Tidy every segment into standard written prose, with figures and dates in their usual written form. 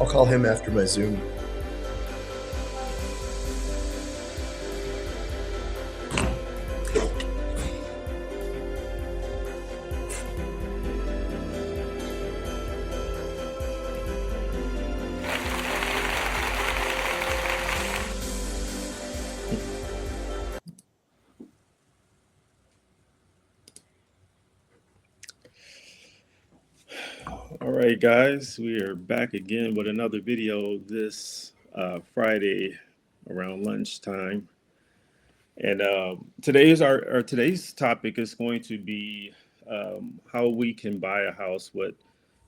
I'll call him after my Zoom. All right, guys, we are back again with another video this Friday around lunchtime. And today's topic is going to be how we can buy a house with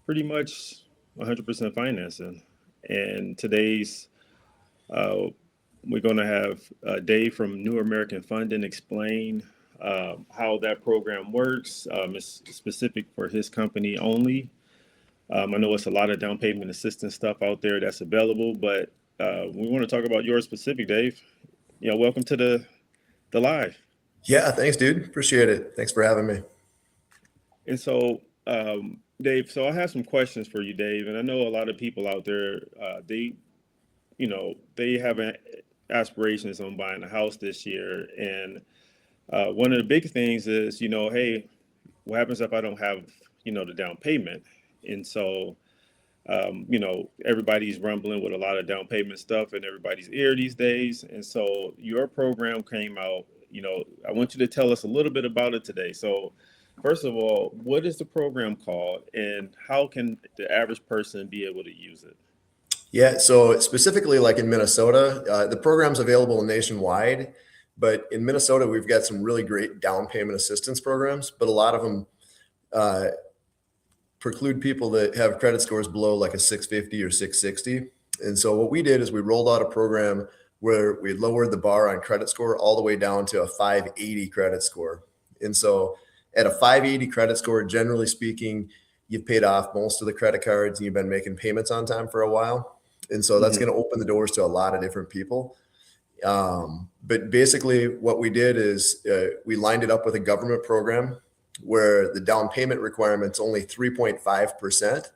pretty much 100% financing. And today's we're going to have Dave from New American Funding explain how that program works. It's specific for his company only. I know it's a lot of down payment assistance stuff out there that's available, but we want to talk about yours specific, Dave. Welcome to the live. Yeah, thanks, dude. Appreciate it. Thanks for having me. And so, Dave, so I have some questions for you, Dave. And I know a lot of people out there, they have aspirations on buying a house this year. And one of the big things is, hey, what happens if I don't have, the down payment? And so, everybody's rumbling with a lot of down payment stuff in everybody's ear these days. And so your program came out, I want you to tell us a little bit about it today. So first of all, what is the program called and how can the average person be able to use it? Yeah, so specifically like in Minnesota, the program's available nationwide, But in Minnesota, we've got some really great down payment assistance programs, but a lot of them uh, preclude people that have credit scores below like a 650 or 660. And so what we did is we rolled out a program where we lowered the bar on credit score all the way down to a 580 credit score. And so at a 580 credit score, generally speaking, you've paid off most of the credit cards and you've been making payments on time for a while. And so that's going to open the doors to a lot of different people. But basically what we did is we lined it up with a government program where the down payment requirement's only 3.5%.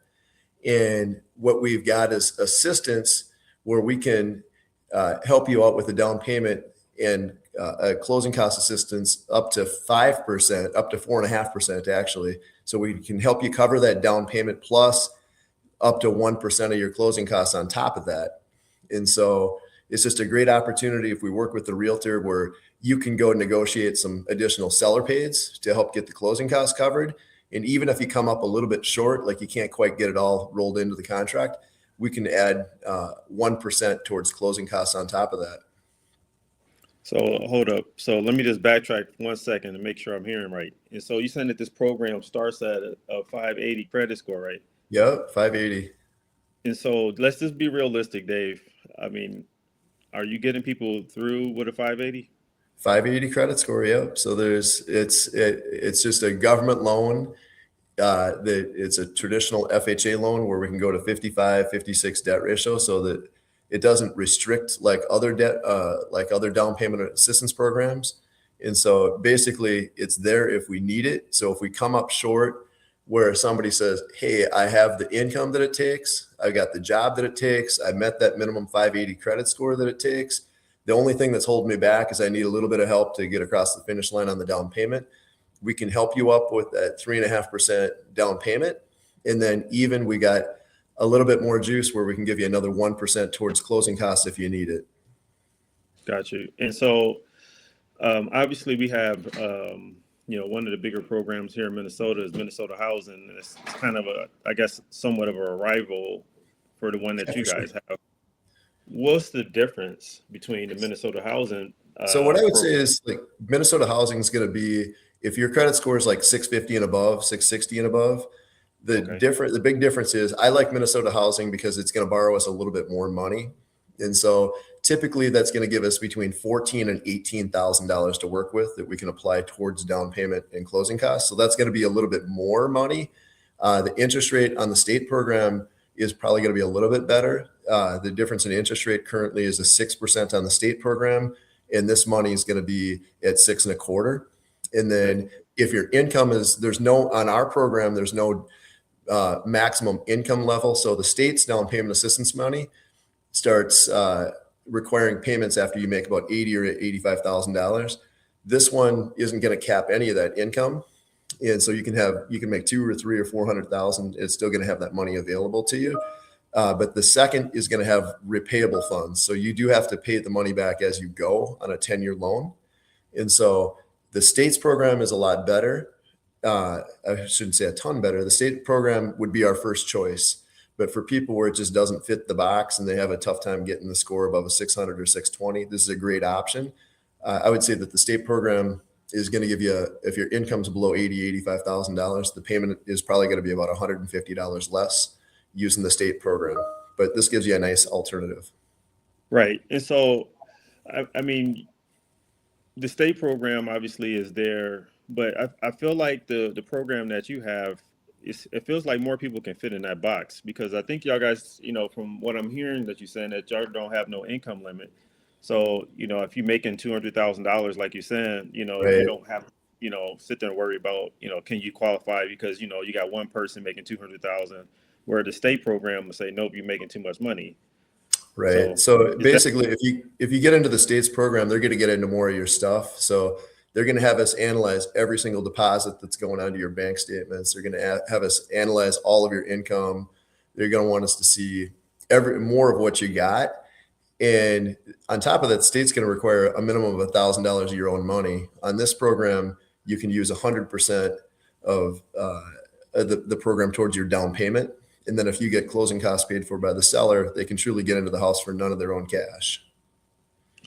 And what we've got is assistance where we can help you out with the down payment and a closing cost assistance up to 5%, up to 4.5% actually. So we can help you cover that down payment plus up to 1% of your closing costs on top of that. And so it's just a great opportunity if we work with the realtor where you can go negotiate some additional seller pays to help get the closing costs covered. And even if you come up a little bit short, like you can't quite get it all rolled into the contract, we can add 1% towards closing costs on top of that. So hold up. So let me just backtrack 1 second to make sure I'm hearing right. And so you saying that this program starts at a 580 credit score, right? Yep, 580. And so let's just be realistic, Dave. I mean, are you getting people through with a 580? 580 credit score, yep. So it's just a government loan. That it's a traditional FHA loan where we can go to 55, 56 debt ratio so that it doesn't restrict like other debt, like other down payment assistance programs. And so basically it's there if we need it. So if we come up short where somebody says, hey, I have the income that it takes, I got the job that it takes, I met that minimum 580 credit score that it takes. The only thing that's holding me back is I need a little bit of help to get across the finish line on the down payment. We can help you up with that 3.5% down payment. And then even we got a little bit more juice where we can give you another 1% towards closing costs if you need it. Got you. And so obviously we have, one of the bigger programs here in Minnesota is Minnesota Housing. And it's kind of I guess, somewhat of a rival for the one that you guys have. What's the difference between the Minnesota Housing? So what I would say is like Minnesota Housing is going to be, if your credit score is like 650 and above, 660 and above, the big difference is I like Minnesota Housing because it's going to borrow us a little bit more money. And so typically that's going to give us between $14,000 and $18,000 to work with that we can apply towards down payment and closing costs. So that's going to be a little bit more money. The interest rate on the state program is probably going to be a little bit better. The difference in interest rate currently is a 6% on the state program. And this money is going to be at 6.25%. And then if your income is, on our program, there's no maximum income level. So the state's down payment assistance money starts requiring payments after you make about $80,000 or $85,000. This one isn't going to cap any of that income. And so you can make $200,000 or $300,000 or $400,000. It's still going to have that money available to you. But the second is going to have repayable funds. So you do have to pay the money back as you go on a 10-year loan. And so the state's program is a lot better. I shouldn't say a ton better. The state program would be our first choice. But for people where it just doesn't fit the box and they have a tough time getting the score above a 600 or 620, this is a great option. I would say that the state program is going to give you, if your income's below $80,000, $85,000, the payment is probably going to be about $150 less using the state program. But this gives you a nice alternative. Right. And so, I mean, the state program obviously is there, but I feel like the program that you have, it feels like more people can fit in that box, because I think y'all guys, from what I'm hearing that you're saying, that y'all don't have no income limit. So, if you're making $200,000, like you're saying, Right. you don't have, sit there and worry about, can you qualify because, you got one person making 200,000, where the state program will say, nope, you're making too much money. Right. So basically, if you get into the state's program, they're going to get into more of your stuff. So they're going to have us analyze every single deposit that's going onto your bank statements. They're going to have us analyze all of your income. They're going to want us to see more of what you got. And on top of that, the state's going to require a minimum of $1,000 of your own money. On this program, you can use 100% of the program towards your down payment. And then if you get closing costs paid for by the seller, they can truly get into the house for none of their own cash.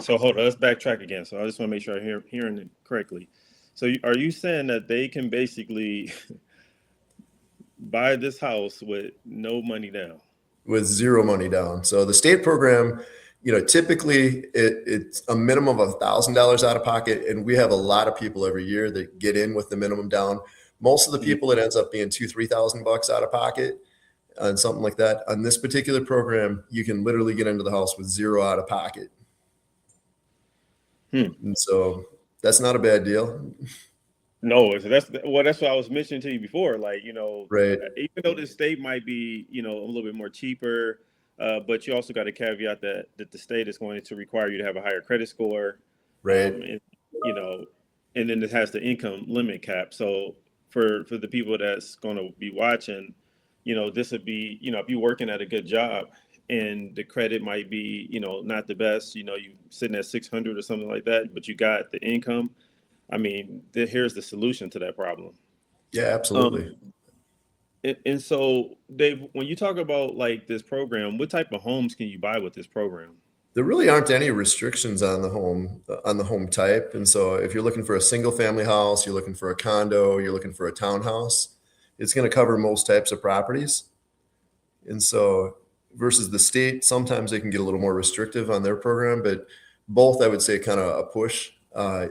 So hold on, let's backtrack again. So I just want to make sure I'm hearing it correctly. So are you saying that they can basically buy this house with no money down? with zero money down. So the state program, typically it's a minimum of $1,000 out of pocket, and we have a lot of people every year that get in with the minimum down. Most of the Mhm. people, it ends up being 2, 3 thousand bucks out of pocket and something like that. On this particular program, you can literally get into the house with zero out of pocket, Hmm. and so that's not a bad deal, No, so that's what I was mentioning to you before. Like, right? even though the state might be, a little bit more cheaper, but you also got a caveat that the state is going to require you to have a higher credit score, Right. and you know, and then it has the income limit cap. So for the people that's going to be watching, this would be, if you're working at a good job and the credit might be, not the best, you sitting at 600 or something like that, but you got the income. I mean, here's the solution to that problem. Yeah, absolutely. Um, and so, Dave, when you talk about like this program, what type of homes can you buy with this program? There really aren't any restrictions on the home type. And so if you're looking for a single family house, you're looking for a condo, you're looking for a townhouse, it's going to cover most types of properties. And so versus the state, sometimes they can get a little more restrictive on their program, but both I would say kind of a push.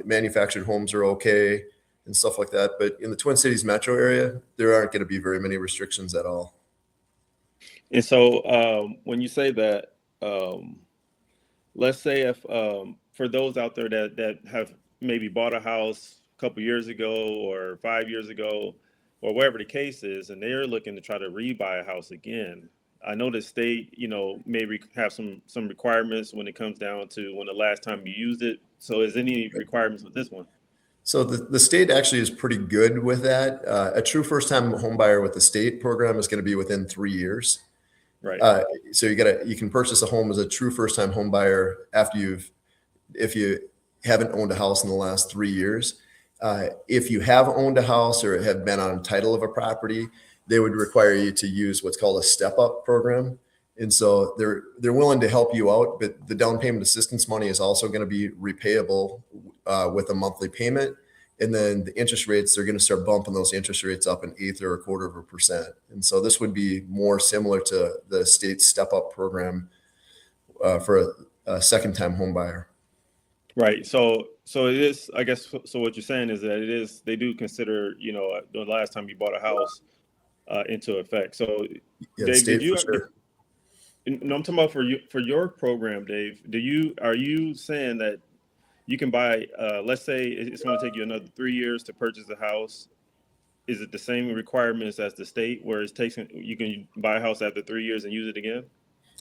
Manufactured homes are okay and stuff like that. But in the Twin Cities metro area, there aren't going to be very many restrictions at all. And so, when you say that, um, let's say if for those out there that have maybe bought a house a couple years ago or 5 years ago, or whatever the case is, and they're looking to try to rebuy a house again. I know the state, maybe have some requirements when it comes down to when the last time you used it. So, is any requirements with this one? So the state actually is pretty good with that. A true first time home buyer with the state program is going to be within 3 years. Right. Uh, so you can purchase a home as a true first time home buyer if you haven't owned a house in the last 3 years. If you have owned a house or have been on title of a property, they would require you to use what's called a step up program. And so they're willing to help you out, but the down payment assistance money is also going to be repayable with a monthly payment. And then the interest rates, they're going to start bumping those interest rates up an eighth or a quarter of a percent. And so this would be more similar to the state step up program for a second time home buyer. Right. So it is, I guess, so what you're saying is that it is, they do consider, the last time you bought a house into effect. So, Yeah, the Dave, state for sure. no, I'm talking about for your program, Dave, are you saying that you can buy, let's say it's going to take you another 3 years to purchase a house. Is it the same requirements as the state where you can buy a house after 3 years and use it again?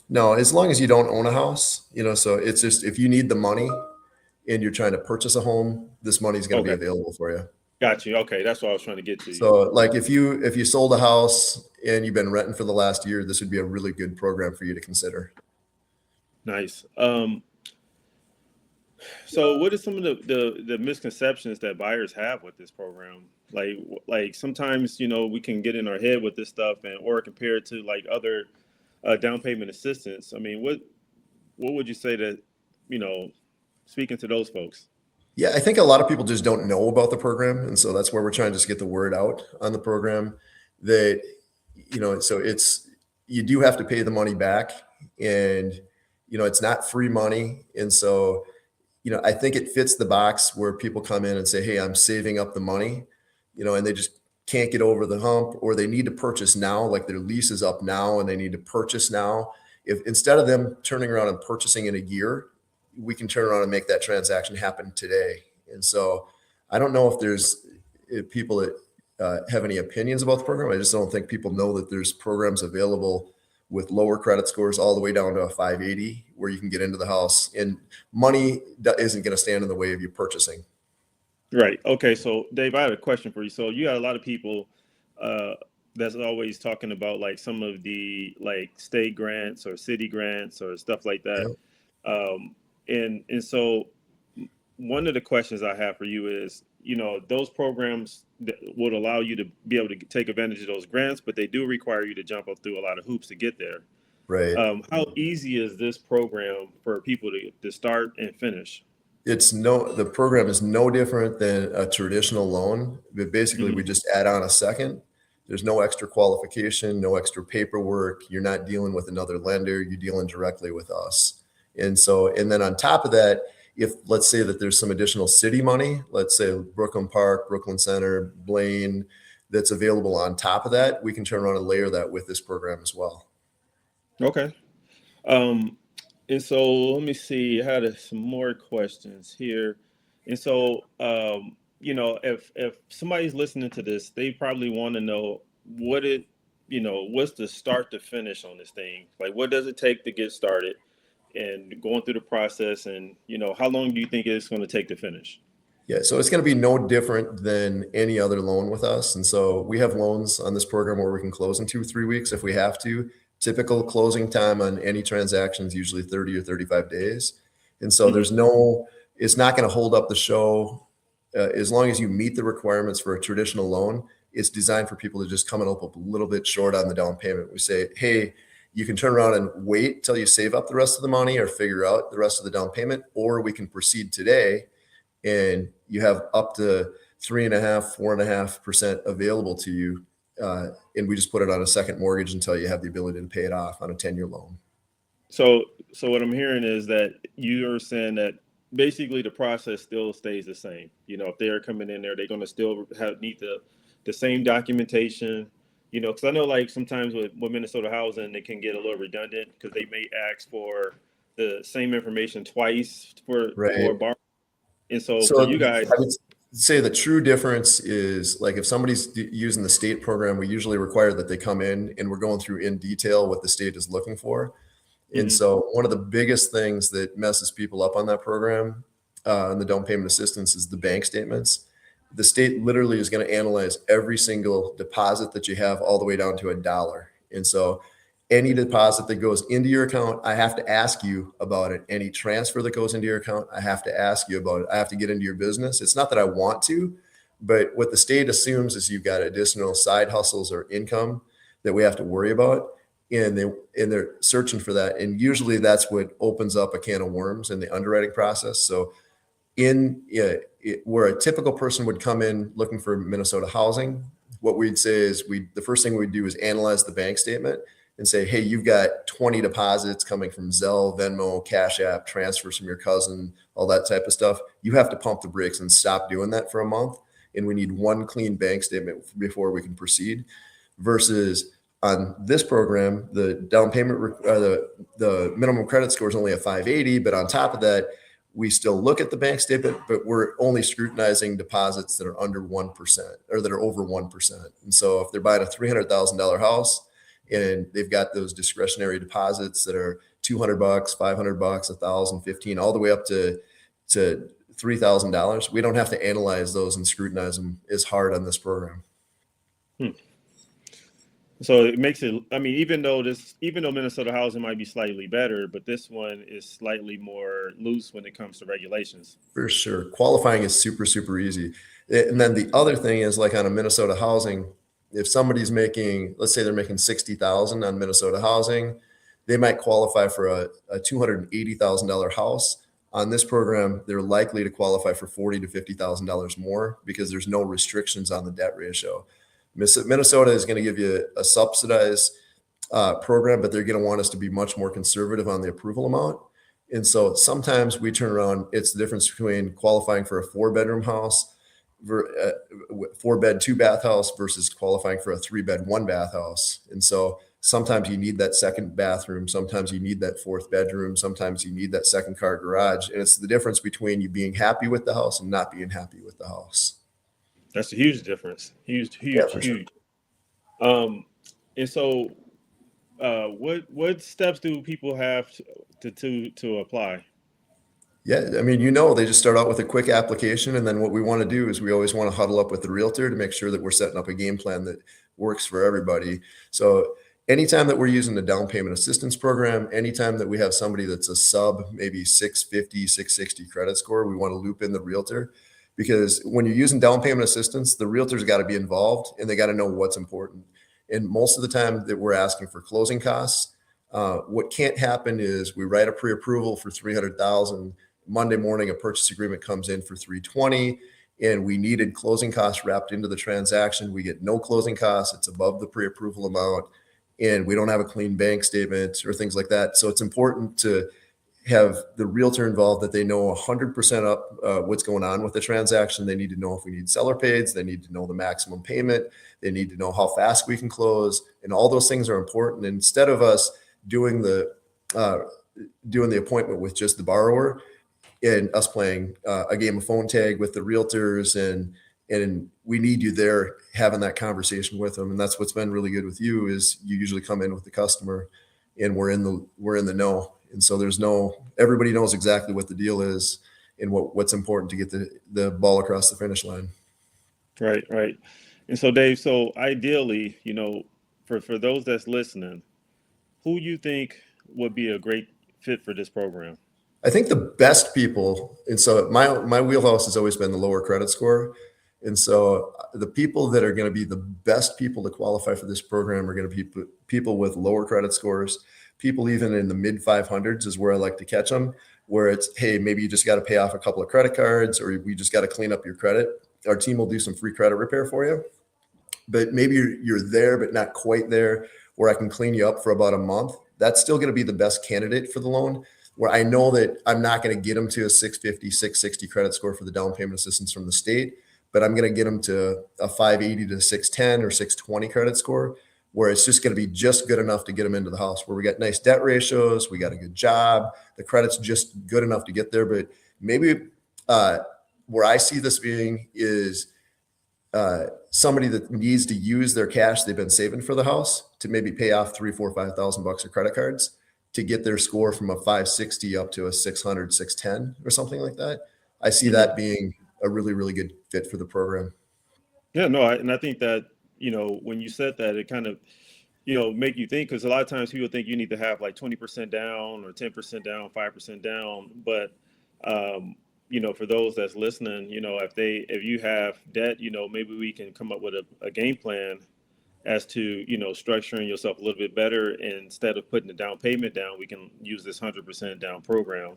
No, as long as you don't own a house, so it's just if you need the money and you're trying to purchase a home, this money is going to be Okay. available for you. Got you. Okay. That's what I was trying to get to you. So like if you sold a house and you've been renting for the last year, this would be a really good program for you to consider. Nice. So, what are some of the misconceptions that buyers have with this program? Like sometimes we can get in our head with this stuff, and or compare it to like other down payment assistance. I mean, what would you say that you know speaking to those folks? Yeah, I think a lot of people just don't know about the program, and so that's where we're trying to just get the word out on the program. That so it's you do have to pay the money back, and it's not free money, and so I think it fits the box where people come in and say, "Hey, I'm saving up the money," and they just can't get over the hump, or they need to purchase now, like their lease is up now, and they need to purchase now. If instead of them turning around and purchasing in a year, we can turn around and make that transaction happen today. And so, I don't know if people that have any opinions about the program. I just don't think people know that there's programs available with lower credit scores all the way down to a 580 where you can get into the house and money that isn't going to stand in the way of you purchasing. Right. Okay. So, Dave, I have a question for you. So, you got a lot of people uh, that's always talking about like some of the like state grants or city grants or stuff like that. Yeah. And so one of the questions I have for you is, those programs that would allow you to be able to take advantage of those grants, but they do require you to jump up through a lot of hoops to get there. Right. How easy is this program for people to start and finish? The program is no different than a traditional loan, but basically we Hmm. just add on a second. There's no extra qualification, no extra paperwork. You're not dealing with another lender. You're dealing directly with us. And then on top of that, if let's say that there's some additional city money, let's say Brooklyn Park, Brooklyn Center, Blaine, that's available on top of that, we can turn around and layer that with this program as well. Okay. Um, and so let me see. I had some more questions here. And so, if somebody's listening to this, they probably want to know what's the start to finish on this thing? Like, what does it take to get started and going through the process? And, how long do you think it's going to take to finish? Yeah, so it's going to be no different than any other loan with us. And so we have loans on this program where we can close in 2 or 3 weeks if we have to. Typical closing time on any transaction is usually 30 or 35 days. And so Hmm. it's not going to hold up the show. As long as you meet the requirements for a traditional loan, it's designed for people to just come up a little bit short on the down payment. We say, hey, you can turn around and wait till you save up the rest of the money or figure out the rest of the down payment, or we can proceed today and you have up to 3.5, 4.5% available to you. And we just put it on a second mortgage until you have the ability to pay it off on a 10-year loan. So what I'm hearing is that you're saying that basically the process still stays the same. If they're coming in there, they're going to still need the same documentation. Because I know like sometimes with Minnesota housing, it can get a little redundant because they may ask for the same information twice for Right. a bar. And so for you So guys, I would say the true difference is like if somebody's using the state program, we usually require that they come in and we're going through in detail what the state is looking for. And mhm. so one of the biggest things that messes people up on that program and the down payment assistance is the bank statements. The state literally is going to analyze every single deposit that you have all the way down to a dollar. And so any deposit that goes into your account, I have to ask you about it. Any transfer that goes into your account, I have to ask you about it. I have to get into your business. It's not that I want to, but what the state assumes is you've got additional side hustles or income that we have to worry about. And they're searching for that. And usually that's what opens up a can of worms in the underwriting process. So where a typical person would come in looking for Minnesota housing, what we'd say is the first thing we'd do is analyze the bank statement and say, hey, you've got 20 deposits coming from Zelle, Venmo, Cash App, transfers from your cousin, all that type of stuff. You have to pump the brakes and stop doing that for a month. And we need one clean bank statement before we can proceed. Versus on this program, the down payment, the minimum credit score is only a 580, but on top of that, we still look at the bank statement, but we're only scrutinizing deposits that are under 1% or that are over 1%. And so if they're buying a $300,000 house and they've got those discretionary deposits that are $200, $500, 1,000, 15, all the way up to $3,000, we don't have to analyze those and scrutinize them as hard on this program. Hmm. So it makes it. I mean, even though Minnesota housing might be slightly better, but this one is slightly more loose when it comes to regulations. For sure. Qualifying is super, super easy. And then the other thing is like on a Minnesota housing, if somebody's making, let's say they're making 60,000 on Minnesota housing, they might qualify for a $280,000 house. On this program, they're likely to qualify for $40,000 to $50,000 more because there's no restrictions on the debt ratio. Minnesota is going to give you a subsidized program, but they're going to want us to be much more conservative on the approval amount. And so sometimes we turn around, it's the difference between qualifying for a 4-bedroom house, 4-bed, 2-bath house versus qualifying for a 3-bed, 1-bath house. And so sometimes you need that second bathroom. Sometimes you need that 4th bedroom. Sometimes you need that second car garage. And it's the difference between you being happy with the house and not being happy with the house. That's a huge difference. Huge, Yeah, huge, for sure. huge. Um, and so, what steps do people have to apply? Yeah, I mean, they just start out with a quick application. And then what we want to do is we always want to huddle up with the realtor to make sure that we're setting up a game plan that works for everybody. So anytime that we're using the down payment assistance program, anytime that we have somebody that's a sub, maybe 650, 660 credit score, we want to loop in the realtor because when you're using down payment assistance, the realtor's got to be involved and they got to know what's important. And most of the time that we're asking for closing costs, What can't happen is we write a pre-approval for 300,000. Monday morning, a purchase agreement comes in for 320, and we needed closing costs wrapped into the transaction. We get no closing costs. It's above the pre-approval amount, and we don't have a clean bank statement or things like that. So it's important to have the realtor involved, that they know 100% up what's going on with the transaction. They need to know if we need seller pays. They need to know the maximum payment. They need to know how fast we can close, and all those things are important. And instead of us doing the uh, doing the appointment with just the borrower and us playing a game of phone tag with the realtors, and we need you there having that conversation with them. And that's what's been really good with you, is you usually come in with the customer, and we're in the know. And so everybody knows exactly what the deal is and what's important to get the ball across the finish line. Right, right. And so, Dave, so ideally, for those that's listening, who you think would be a great fit for this program? I think the best people, and so my wheelhouse has always been the lower credit score. And so the people that are going to be the best people to qualify for this program are going to be people with lower credit scores. People even in the mid 500s is where I like to catch them, where it's, hey, maybe you just got to pay off a couple of credit cards, or we just got to clean up your credit. Our team will do some free credit repair for you. But maybe you're there, but not quite there, where I can clean you up for about a month. That's still going to be the best candidate for the loan, where I know that I'm not going to get them to a 650, 660 credit score for the down payment assistance from the state, but I'm going to get them to a 580 to 610 or 620 credit score, where it's just going to be just good enough to get them into the house, where we got nice debt ratios, we got a good job, the credit's just good enough to get there. But maybe uh, where I see this being is somebody that needs to use their cash they've been saving for the house to maybe pay off 3, 4, 5,000 bucks of credit cards to get their score from a 560 up to a 600, 610 or something like that. I see Hmm. that being a really, really good fit for the program. Yeah, no, and I think that, when you said that, it kind of, make you think, because a lot of times people think you need to have like 20% down or 10% down, 5% down. But, for those that's listening, if you have debt, maybe we can come up with a game plan as to, structuring yourself a little bit better. And instead of putting the down payment down, we can use this 100% down program.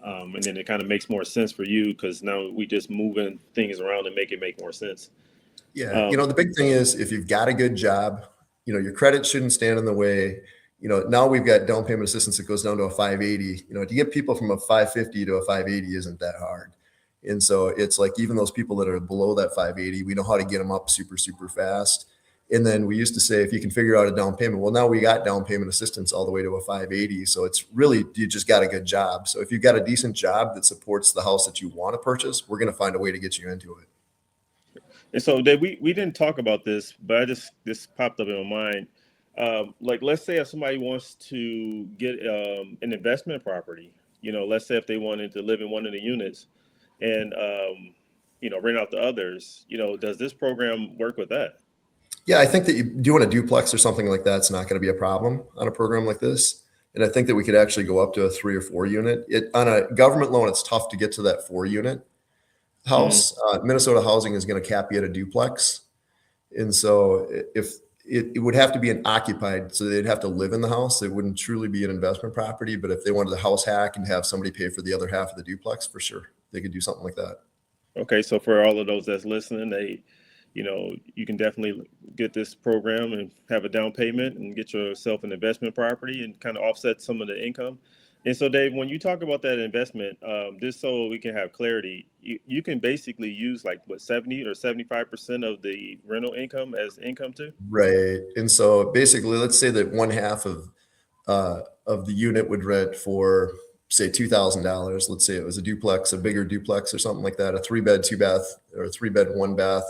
And then it kind of makes more sense for you, because now we just moving things around and make it make more sense. Yeah. Um, The big thing is, if you've got a good job, your credit shouldn't stand in the way. Now we've got down payment assistance that goes down to a 580. To get people from a 550 to a 580 isn't that hard. And so it's like, even those people that are below that 580, we know how to get them up super, super fast. And then we used to say, if you can figure out a down payment, well, now we got down payment assistance all the way to a 580. So it's really, you just got a good job. So if you've got a decent job that supports the house that you want to purchase, we're going to find a way to get you into it. and so Dave, we didn't talk about this, but this popped up in my mind. Like, let's say if somebody wants to get an investment property, let's say if they wanted to live in one of the units and rent out the others, does this program work with that? Yeah, I think that you doing a duplex or something like that's not going to be a problem on a program like this. And I think that we could actually go up to a 3 or 4 unit. On a government loan, it's tough to get to that 4 unit Hmm. house. Minnesota Housing is going to cap you at a duplex. And so if it would have to be an occupied, so they'd have to live in the house. It wouldn't truly be an investment property. But if they wanted the house hack and have somebody pay for the other half of the duplex, for sure, they could do something like that. Okay, so for all of those that's listening, you can definitely get this program and have a down payment and get yourself an investment property and kind of offset some of the income. And so, Dave, when you talk about that investment, just so we can have clarity, you can basically use like what, 70 or 75% of the rental income as income too. Right. And so basically, let's say that one half of the unit would rent for, say, $2,000. Let's say it was a duplex, a bigger duplex or something like that, a 3-bed, 2-bath, or a 3-bed, 1-bath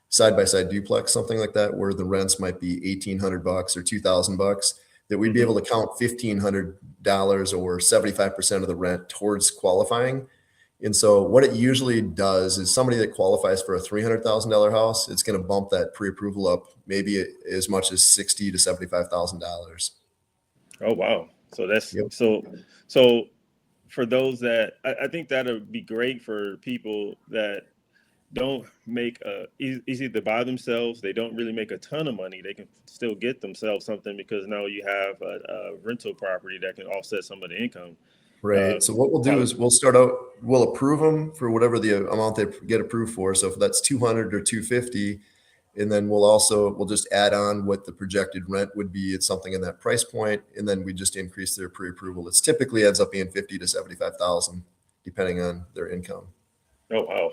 side by side duplex, something like that, where the rents might be 1,800 bucks or 2,000 bucks. That we'd be Hmm. able to count $1,500 or 75% of the rent towards qualifying. And so what it usually does is, somebody that qualifies for a $300,000 house, it's going to bump that pre-approval up maybe as much as $60,000 to $75,000. Oh wow! So that's Yep. so for those that I think that'll be great for people that don't make easy to buy themselves. They don't really make a ton of money. They can still get themselves something because now you have a rental property that can offset some of the income. Right. So what we'll do Probably is we'll start out, we'll approve them for whatever the amount they get approved for. So if that's 200 or 250, and then we'll just add on what the projected rent would be at something in that price point, and then we just increase their pre-approval. It's typically ends up being 50 to 75,000, depending on their income. oh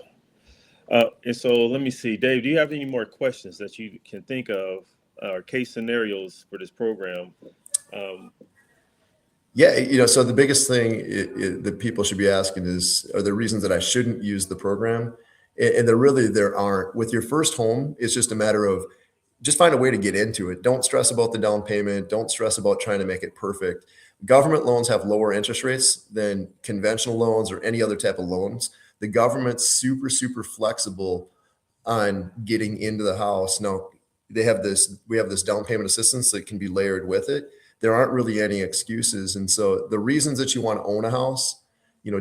wow. And so let me see, Dave. Do you have any more questions that you can think of, or case scenarios for this program? Um, Yeah, so the biggest thing that people should be asking is, are there reasons that I shouldn't use the program? And there aren't. With your first home, it's just a matter of just find a way to get into it. Don't stress about the down payment. Don't stress about trying to make it perfect. Government loans have lower interest rates than conventional loans or any other type of loans. The government's super, super flexible on getting into the house. Now, we have this down payment assistance that can be layered with it. There aren't really any excuses. And so the reasons that you want to own a house,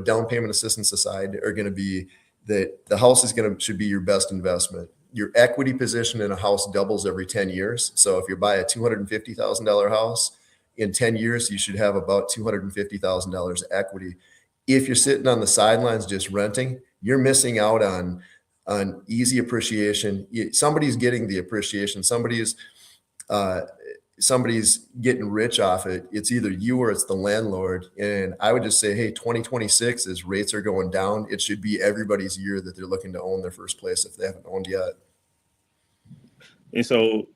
down payment assistance aside, are going to be that the house should be your best investment. Your equity position in a house doubles every 10 years. So if you buy a $250,000 house, in 10 years, you should have about $250,000 equity. If you're sitting on the sidelines just renting, you're missing out on easy appreciation. Somebody's getting the appreciation. Somebody's getting rich off it. It's either you or it's the landlord. And I would just say, hey, 2026, as rates are going down, it should be everybody's year that they're looking to own their first place if they haven't owned yet. and so,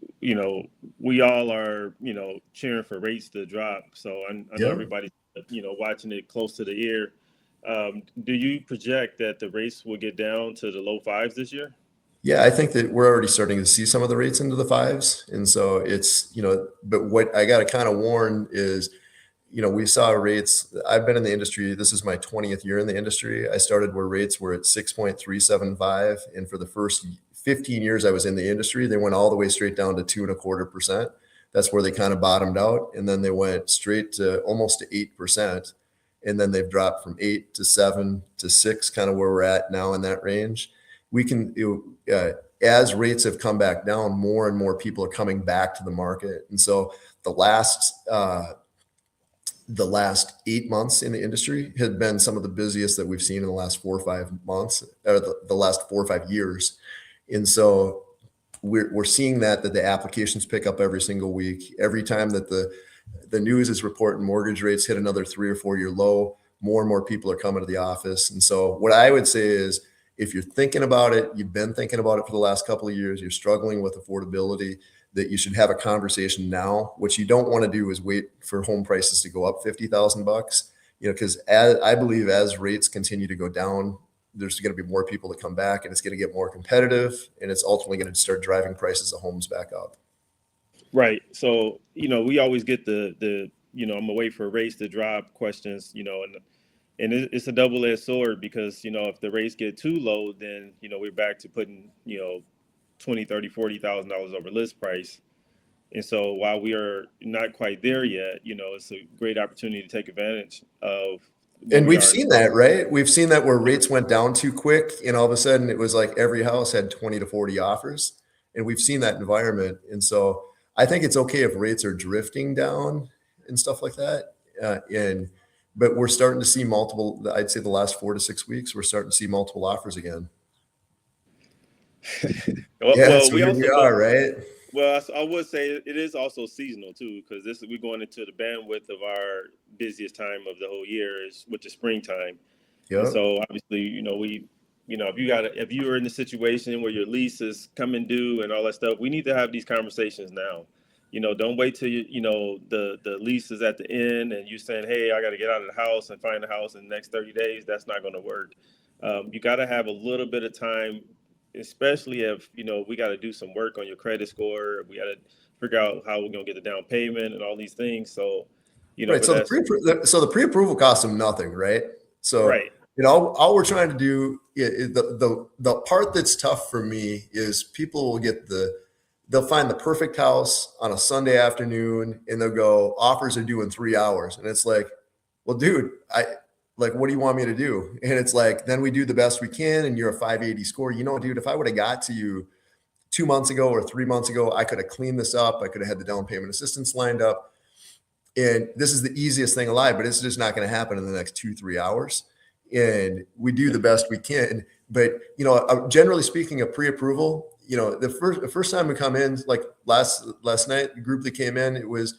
we all are, cheering for rates to drop. So I know Yeah. everybody's, watching it close to the ear. Do you project that the rates will get down to the low fives this year? Yeah, I think that we're already starting to see some of the rates into the fives. And so but what I got to kind of warn is, we saw rates. I've been in the industry. This is my 20th year in the industry. I started where rates were at 6.375. And for the first 15 years I was in the industry, they went all the way straight down to 2.25%. That's where they kind of bottomed out. And then they went straight to almost to 8%. And then they've dropped from 8 to 7 to 6, kind of where we're at now in that range. As rates have come back down, more and more people are coming back to the market. And so the last 8 months in the industry had been some of the busiest that we've seen in the last 4 or 5 months, or the last 4 or 5 years. And so we're seeing that the applications pick up every single week. Every time that the news is reporting mortgage rates hit another 3 or 4 year low, more and more people are coming to the office. And so what I would say is, if you're thinking about it, you've been thinking about it for the last couple of years, you're struggling with affordability, that you should have a conversation now. What you don't want to do is wait for home prices to go up $50,000, because I believe as rates continue to go down, there's going to be more people that come back, and it's going to get more competitive, and it's ultimately going to start driving prices of homes back up. Right. So, we always get the I'm gonna wait for rates to drop questions, and it's a double-edged sword because, if the rates get too low, then, we're back to putting, 20, 30, $40,000 over list price. And so while we are not quite there yet, it's a great opportunity to take advantage of where And we we've are. seen that, right? We've seen that where rates went down too quick, and all of a sudden it was like every house had 20 to 40 offers. And we've seen that environment. And so I think it's okay if rates are drifting down and stuff like that. But we're starting to see multiple, I'd say the last 4 to 6 weeks, we're starting to see multiple offers again. Yeah, Well, so we here we also, are, right? well, I would say it is also seasonal too, because we're going into the bandwidth of our busiest time of the whole year, which is springtime. And Yep. so obviously, if you are in the situation where your lease is coming due and all that stuff, we need to have these conversations now. Don't wait till the lease is at the end and you saying, "Hey, I got to get out of the house and find a house in the next 30 days." That's not going to work. You got to have a little bit of time, especially if we got to do some work on your credit score. We got to figure out how we're going to get the down payment and all these things. So, Right. for So that, the pre-approval costs them nothing, right? So right. all we're trying to do, the part that's tough for me is people will they'll find the perfect house on a Sunday afternoon, and they'll go, offers are due in 3 hours, and it's like, well, dude, Like, what do you want me to do? And it's like, then we do the best we can, and you're a 580 score. You know, dude, if I would have got to you 2 months ago or 3 months ago, I could have cleaned this up. I could have had the down payment assistance lined up. And this is the easiest thing alive, but it's just not going to happen in the next 2-3 hours. And we do the best we can. But, you know, generally speaking, a pre-approval, you know, the first time we come in, like last night, the group that came in, it was,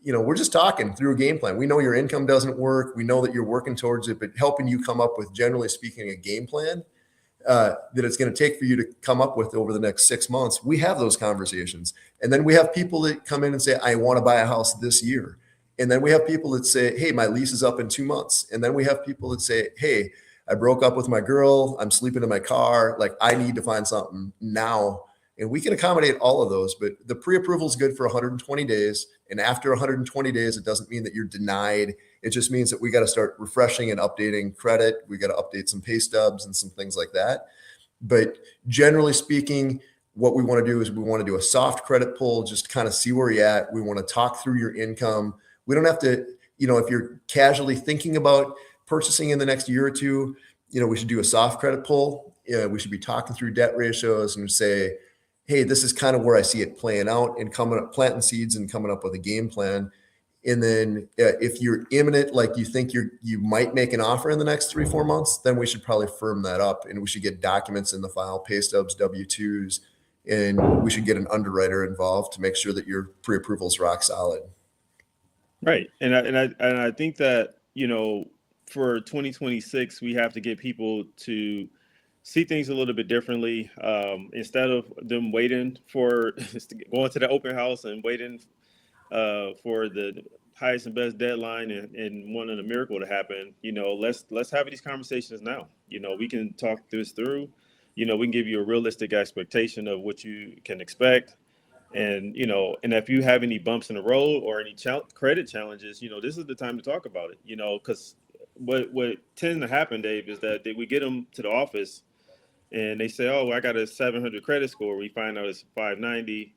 you know, we're just talking through a game plan. We know your income doesn't work. We know that you're working towards it, but helping you come up with, generally speaking, a game plan that it's going to take for you to come up with over the next 6 months. We have those conversations. And then we have people that come in and say, I want to buy a house this year. And then we have people that say, hey, my lease is up in 2 months. And then we have people that say, hey, I broke up with my girl. I'm sleeping in my car. Like, I need to find something now. And we can accommodate all of those, but the pre-approval is good for 120 days. And after 120 days, it doesn't mean that you're denied. It just means that we got to start refreshing and updating credit. We got to update some pay stubs and some things like that. But generally speaking, what we want to do is we want to do a soft credit pull, just kind of see where you're at. We want to talk through your income. We don't have to, you know, if you're casually thinking about purchasing in the next year or two, you know, we should do a soft credit pull. We should be talking through debt ratios and say, hey, this is kind of where I see it playing out, and coming up, planting seeds and coming up with a game plan. And then if you're imminent, like you think you might make an offer in the next 3-4 months, then we should probably firm that up, and we should get documents in the file, pay stubs, W-2s, and we should get an underwriter involved to make sure that your pre-approval is rock solid. Right. And I think that, you know, for 2026, we have to get people to see things a little bit differently. Instead of them waiting for going to the open house and waiting for the highest and best deadline and wanting a miracle to happen, you know, let's have these conversations now. You know, we can talk this through. You know, we can give you a realistic expectation of what you can expect. And, you know, and if you have any bumps in the road or any credit challenges, you know, this is the time to talk about it, you know, because what tends to happen, Dave, is that we get them to the office and they say, oh, I got a 700 credit score. We find out it's 590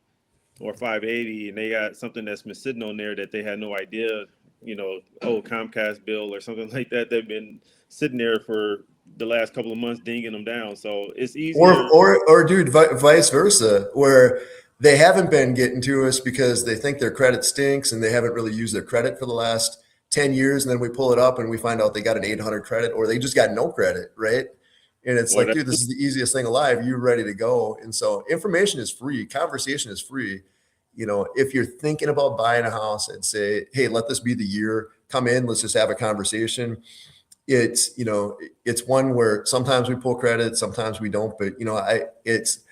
or 580, and they got something that's been sitting on there that they had no idea, you know, Comcast bill or something like that. They've been sitting there for the last couple of months dinging them down. So it's easier. Or dude, vice versa, where they haven't been getting to us because they think their credit stinks and they haven't really used their credit for the last 10 years. And then we pull it up and we find out they got an 800 credit, or they just got no credit, right? And it's like, dude, this is the easiest thing alive. You're ready to go. And so information is free. Conversation is free. You know, if you're thinking about buying a house, and say, hey, let this be the year, come in, let's just have a conversation. It's, you know, it's one where sometimes we pull credit, sometimes we don't. But, you know,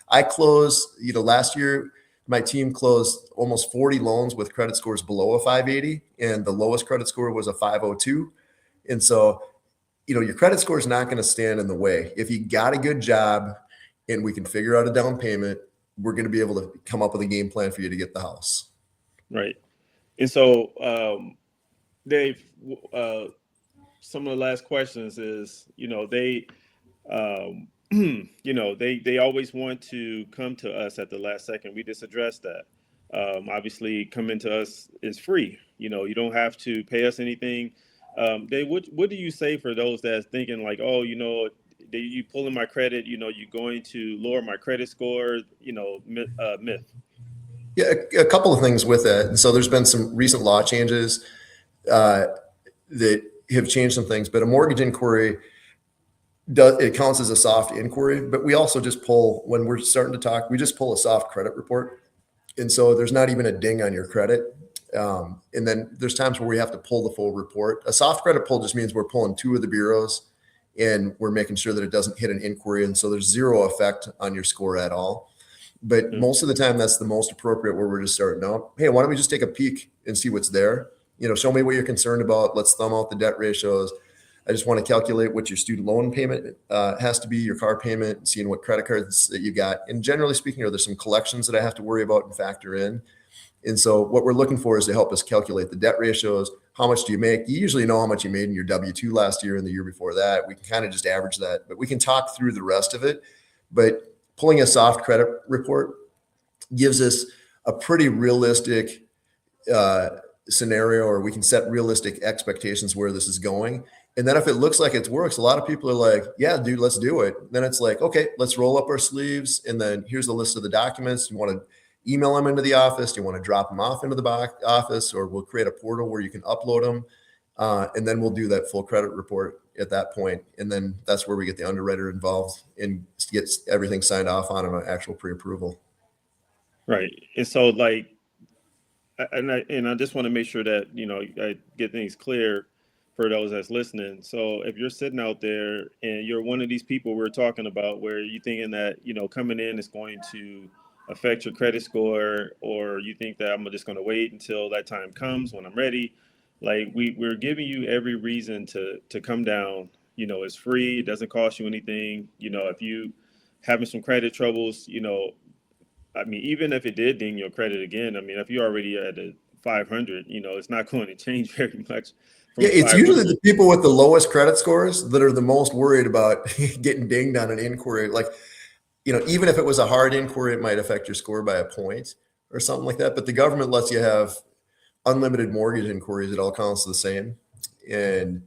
I close, you know, last year, my team closed almost 40 loans with credit scores below a 580, and the lowest credit score was a 502. And so, you know, your credit score is not going to stand in the way. If you got a good job and we can figure out a down payment, we're going to be able to come up with a game plan for you to get the house. Right. And so, Dave, some of the last questions is, you know, you know, they always want to come to us at the last second. We just addressed that. Obviously, coming to us is free. You know, you don't have to pay us anything. Dave, what do you say for those that's thinking like, oh, you know, you pulling my credit, you know, you're going to lower my credit score, you know, myth? Yeah, a couple of things with that. And so there's been some recent law changes that have changed some things, but a mortgage inquiry it counts as a soft inquiry, but we also just pull, when we're starting to talk, we just pull a soft credit report. And so there's not even a ding on your credit. And then there's times where we have to pull the full report. A soft credit pull just means we're pulling 2 of the bureaus and we're making sure that it doesn't hit an inquiry. And so there's zero effect on your score at all. But most of the time, that's the most appropriate, where we're just starting out. Hey, why don't we just take a peek and see what's there? You know, show me what you're concerned about. Let's thumb out the debt ratios. I just want to calculate what your student loan payment has to be, your car payment, and seeing what credit cards that you got. And generally speaking, are there some collections that I have to worry about and factor in? And so what we're looking for is to help us calculate the debt ratios. How much do you make? You usually know how much you made in your W-2 last year and the year before that. We can kind of just average that, but we can talk through the rest of it. But pulling a soft credit report gives us a pretty realistic scenario, or we can set realistic expectations where this is going. And then if it looks like it works, a lot of people are like, yeah, dude, let's do it. Then it's like, okay, let's roll up our sleeves. And then here's the list of the documents. You want to email them into the office. You want to drop them off into the office, or we'll create a portal where you can upload them. And then we'll do that full credit report at that point. And then that's where we get the underwriter involved and gets everything signed off on an actual pre-approval. Right. And so like, and I just want to make sure that, I get things clear for those that's listening. So if you're sitting out there and you're one of these people we're talking about where you're thinking that, coming in is going to affect your credit score, or you think that I'm just going to wait until that time comes when I'm ready, like we're giving you every reason to come down. It's free. It doesn't cost you anything. If you having some credit troubles, I mean, even if it did ding your credit again, I mean, if you're already at a 500, it's not going to change very much Yeah, from it's usually 500. the people with the lowest credit scores that are the most worried about getting dinged on an inquiry. Like, even if it was a hard inquiry, it might affect your score by a point or something like that. But the government lets you have unlimited mortgage inquiries. It all counts the same. And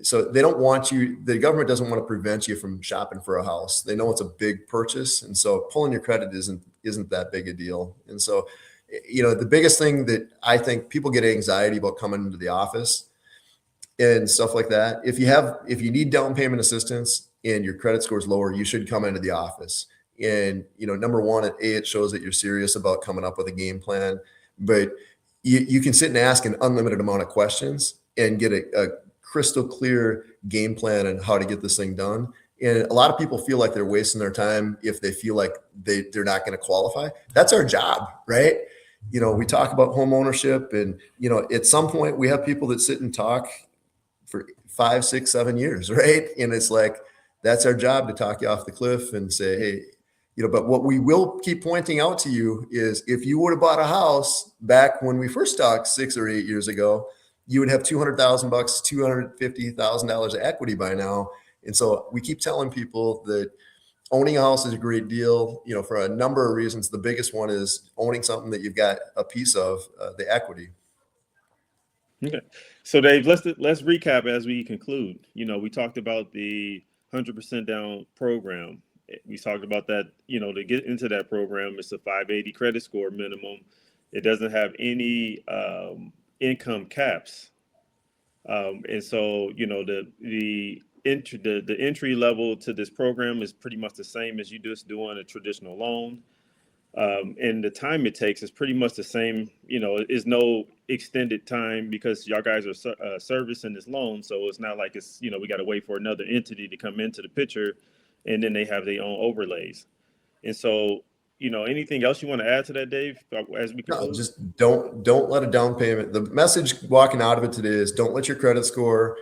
so they don't want you, the government doesn't want to prevent you from shopping for a house. They know it's a big purchase. And so pulling your credit isn't that big a deal. And so, the biggest thing that I think people get anxiety about coming into the office and stuff like that. If you need down payment assistance and your credit score is lower, you should come into the office. And number one, it shows that you're serious about coming up with a game plan. But you can sit and ask an unlimited amount of questions and get a crystal clear game plan on how to get this thing done. And a lot of people feel like they're wasting their time if they feel like they're not going to qualify. That's our job, right? We talk about home ownership, and at some point we have people that sit and talk for 5, 6, 7 years, right? And it's like, that's our job, to talk you off the cliff and say, hey, but what we will keep pointing out to you is, if you would have bought a house back when we first talked 6 or 8 years ago, you would have $200,000, $250,000 of equity by now. And so we keep telling people that owning a house is a great deal, for a number of reasons. The biggest one is owning something that you've got a piece of, the equity. Okay. So Dave, let's recap as we conclude. We talked about the 100% down program. We talked about that, to get into that program, it's a 580 credit score minimum. It doesn't have any income caps. And so, the entry level to this program is pretty much the same as you just doing a traditional loan. And the time it takes is pretty much the same. Is no extended time because y'all guys are servicing this loan. So it's not like it's, we got to wait for another entity to come into the picture and then they have their own overlays. And so, anything else you want to add to that, Dave, as we conclude? No, just don't let a down payment. The message walking out of it today is, don't let your credit score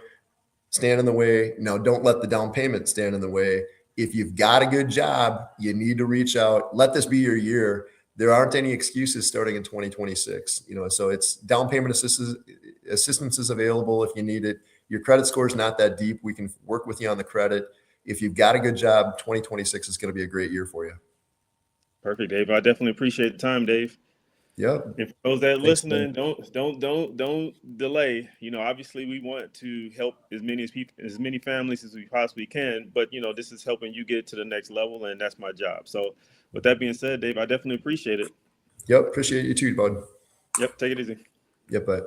stand in the way. Now, don't let the down payment stand in the way. If you've got a good job, you need to reach out. Let this be your year. There aren't any excuses starting in 2026. So it's down payment assistance is available if you need it. Your credit score is not that deep. We can work with you on the credit. If you've got a good job, 2026 is going to be a great year for you. Perfect, Dave. I definitely appreciate the time, Dave. Yep. And for those that are Thanks, listening, man. don't delay. Obviously we want to help as many families as we possibly can, but this is helping you get to the next level, and that's my job. So with that being said, Dave, I definitely appreciate it. Yep. Appreciate you too, bud. Yep, take it easy. Yep. Bye.